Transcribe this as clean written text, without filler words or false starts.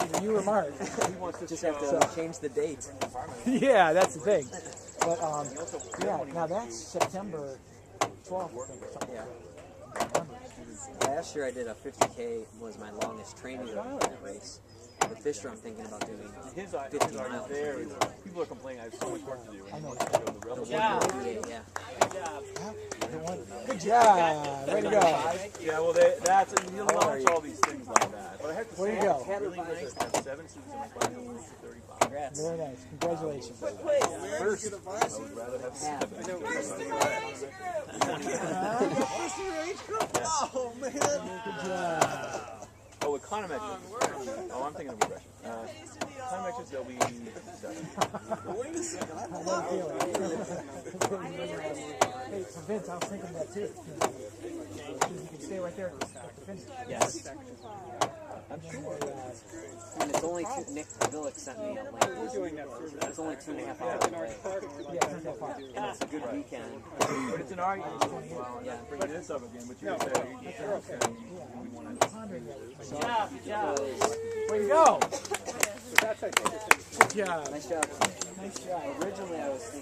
Either you or Mark. Just have to change the date. Yeah, that's the thing. But yeah, now that's September 12th, I think, or something. Yeah. Last year I did a 50K, was my longest training of that race. But this year I'm thinking about doing 50 miles. There is, people are complaining I have so much work to do. I know. Yeah. Good job. Way to go. Yeah, well, that's you'll launch all these things like that. But I have to Way say, to go. it's really nice to have 7 seasons in my final 35. Congrats. Very nice. Congratulations. First, I would rather have 7. Oh, man. Good job. Oh, econometrics. Oh, I'm thinking of regression. Econometrics, they'll be 7. Wait a second. I I love feeling. Hey, so Vince, I was thinking that too. You can stay right there at the finish. Yes. I'm sure. And it's only two, Nick Villick sent me a link. It's only 2.5 hours away. Yeah, it's not that far. And it's a good weekend. But it's an argument. Well, Yeah. bringing this up again, but you're saying we want to. Good job. Way to go. Good job. Nice job. Nice job. Originally I was thinking